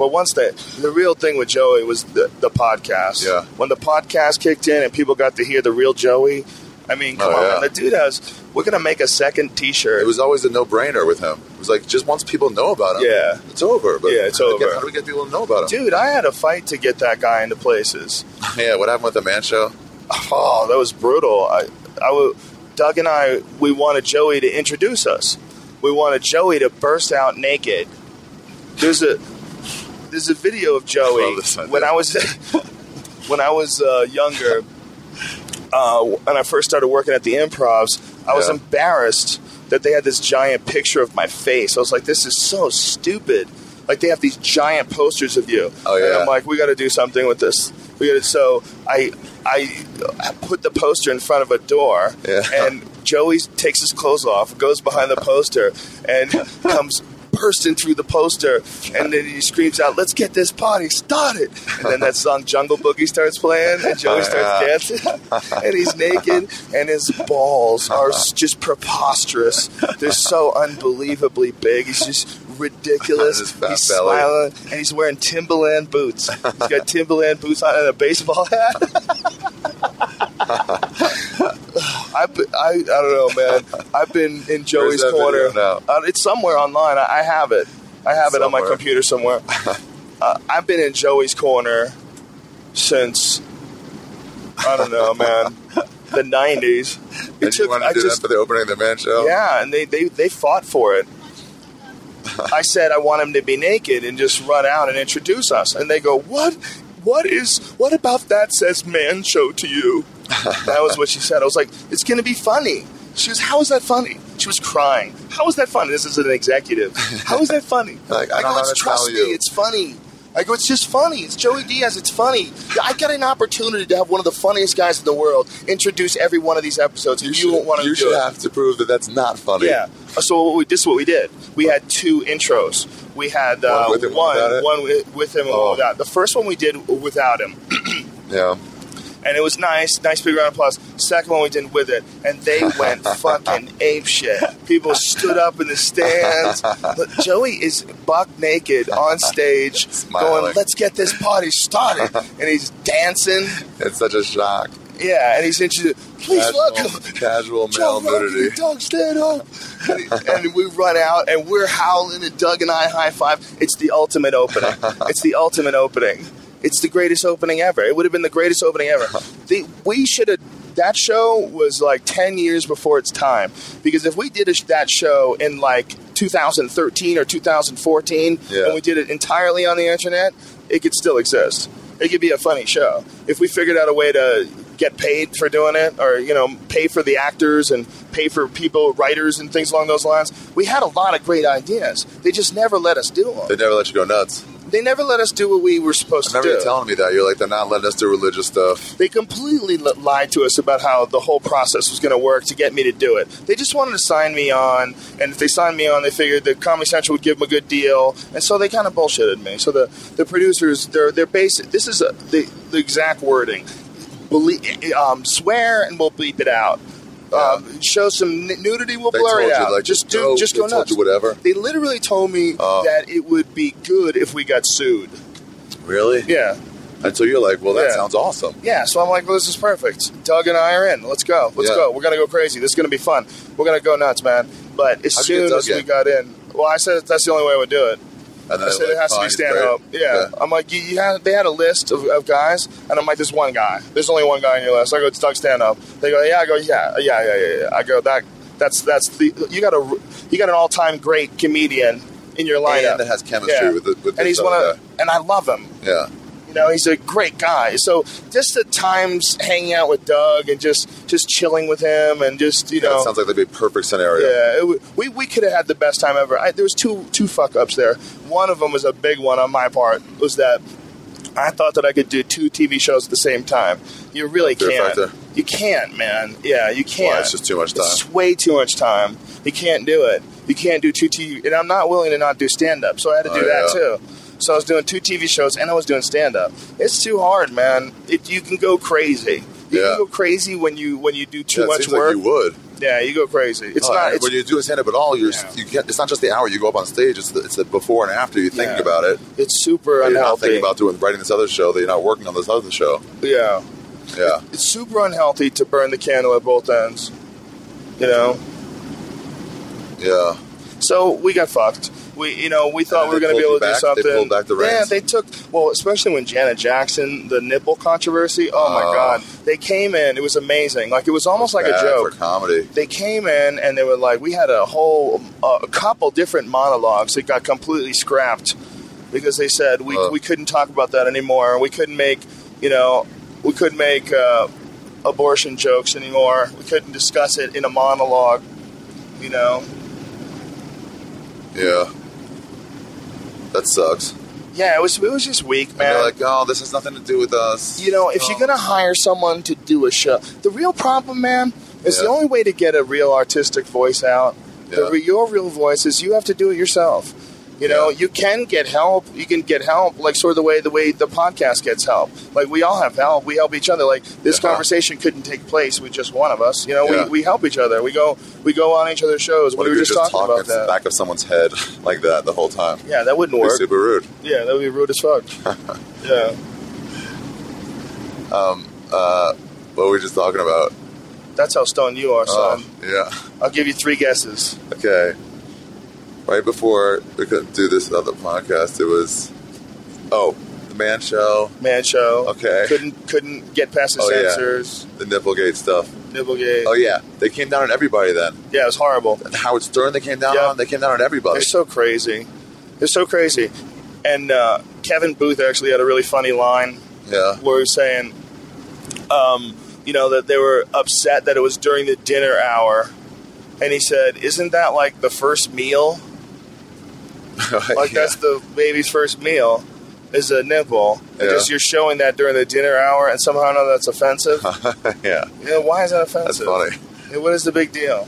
But once the real thing with Joey was the podcast. Yeah. When the podcast kicked in and people got to hear the real Joey, I mean, come on, man. The dude we're going to make a second T-shirt. It was always a no-brainer with him. It was like, just once people know about him, it's over. But it's over. How do we get people to know about him? Dude, I had a fight to get that guy into places. Yeah, what happened with the Man Show? Oh, that was brutal. Doug and I, we wanted Joey to introduce us. We wanted Joey to burst out naked. There's a video of Joey when I was younger. When I first started working at the Improvs, I was embarrassed that they had this giant picture of my face. I was like, this is so stupid. Like, they have these giant posters of you. Oh, yeah. And I'm like, we got to do something with this. So I put the poster in front of a door, and Joey takes his clothes off, goes behind the poster, and comes bursting through the poster, and then he screams out, "Let's get this party started!" And then that song Jungle Boogie starts playing, and Joey starts dancing, and he's naked, and his balls are just preposterous. They're so unbelievably big. He's just ridiculous. He's smiling, and he's wearing Timberland boots. He's got Timberland boots on and a baseball hat. I don't know, man. I've been in Joey's corner. It's somewhere online. I have it. I have it on my computer somewhere. I've been in Joey's corner since, I don't know, man, the 90s. And you wanted to do that for the opening of the Man Show? Yeah, and they fought for it. I said I want him to be naked and just run out and introduce us. And they go, what about that says Man Show to you? That was what she said. I was like, it's going to be funny. She goes, how is that funny? She was crying. How is that funny? This is an executive. How is that funny? Like, I don't know how to trust me, it's funny. I go, it's just funny. It's Joey Diaz. It's funny. I got an opportunity to have one of the funniest guys in the world introduce every one of these episodes. You won't want to do it. You should have to prove that that's not funny. Yeah. So this is what we did. We had two intros. We had one with him and one without. The first one we did without him. Yeah. And it was nice big round of applause. Second one we did with it, and they went fucking ape shit. People stood up in the stands. But Joey is buck naked on stage, going, "Let's get this party started," and he's dancing. It's such a shock. Yeah, and he's introduced. Please welcome casual male nudity. Doug, stand up. And we run out, and we're howling, and Doug and I high five. It's the ultimate opening. It's the ultimate opening. It's the greatest opening ever. It would have been the greatest opening ever. That show was like 10 years before its time. Because if we did that show in like 2013 or 2014, and we did it entirely on the internet, it could still exist. It could be a funny show. If we figured out a way to get paid for doing it, or, pay for the actors and pay for people, writers and things along those lines, we had a lot of great ideas. They just never let us do them. They never let you go nuts. They never let us do what we were supposed to do. I remember you telling me that. You're like, they're not letting us do religious stuff. They completely lied to us about how the whole process was going to work to get me to do it. They just wanted to sign me on, and if they signed me on, they figured that Comedy Central would give them a good deal, and so they kind of bullshitted me. So the producers, they're basic. This is the exact wording. Swear and we'll bleep it out. Show some nudity, we'll blur it out. Like, just go nuts. Told you whatever. They literally told me that it would be good if we got sued. Really? Yeah. And so you're like, well, that sounds awesome. Yeah, so I'm like, well, this is perfect. Doug and I are in. Let's go. Let's go. We're going to go crazy. This is going to be fun. We're going to go nuts, man. But as soon as we got in, well, I said that's the only way I would do it. And I said it has to be stand-up. Yeah. I'm like, they had a list of guys, and I'm like, there's one guy. There's only one guy on your list. I go, it's Doug stand-up. They go, yeah. I go, yeah. I go, that's the you got an all-time great comedian in your lineup. And that has chemistry with and he's and I love him. Yeah. He's a great guy. So just the times hanging out with Doug and just chilling with him and just, it sounds like that'd be a perfect scenario. Yeah, we could have had the best time ever. There was two fuck-ups there. One of them was a big one on my part, was that I thought that I could do two TV shows at the same time. You really can't. You can't, man. Yeah, you can't. Well, it's just too much time. It's way too much time. You can't do it. You can't do two TV. And I'm not willing to not do stand-up, so I had to do that too. So I was doing two TV shows and I was doing stand-up. It's too hard, man. You can go crazy. You can go crazy when you do too much work. Like you would. Yeah, you go crazy. It's not. It's, when you do a stand-up at all, you get. It's not just the hour you go up on stage. It's the before and after you think about it. It's super unhealthy. You're not thinking about writing this other show. That you're not working on this other show. Yeah. Yeah. It's super unhealthy to burn the candle at both ends. You know. Yeah. So we got fucked. We thought we were going to be able to do something. They pulled back the reins. Yeah, they took, especially when Janet Jackson, the nipple controversy, oh my God. They came in, it was amazing. Like, it was almost like a joke. For comedy. They came in and they were like, we had a couple different monologues that got completely scrapped because they said we couldn't talk about that anymore. We couldn't make, abortion jokes anymore. We couldn't discuss it in a monologue, Yeah. That sucks. Yeah, it was just weak, man. And they're like, oh, this has nothing to do with us. If you're going to hire someone to do a show, the real problem, man, is the only way to get a real artistic voice out, your real voice, is you have to do it yourself. You can get help. You can get help, like sort of the way the podcast gets help. Like, we all have help. We help each other. Like, this conversation couldn't take place with just one of us. We help each other. We go on each other's shows. What we were just talking about that. The back of someone's head like that the whole time. Yeah, that wouldn't work. Super rude. Yeah, that would be rude as fuck. Yeah. What were we just talking about? That's how stoned you are, son. Yeah. I'll give you 3 guesses. Okay. Right before we could do this other podcast, it was the Man Show. Man Show. Okay. Couldn't get past the censors. Yeah. The Nipplegate stuff. Nipplegate. Oh yeah, they came down on everybody then. Yeah, it was horrible. And Howard Stern, they came down on. They came down on everybody. They're so crazy. And Kevin Booth actually had a really funny line. Yeah. Where he was saying, that they were upset that it was during the dinner hour, and he said, "Isn't that like the first meal?" Like, that's the baby's first meal, is a nipple. Yeah. You're showing that during the dinner hour, and somehow or another that's offensive. Yeah. Why is that offensive? That's funny. What is the big deal?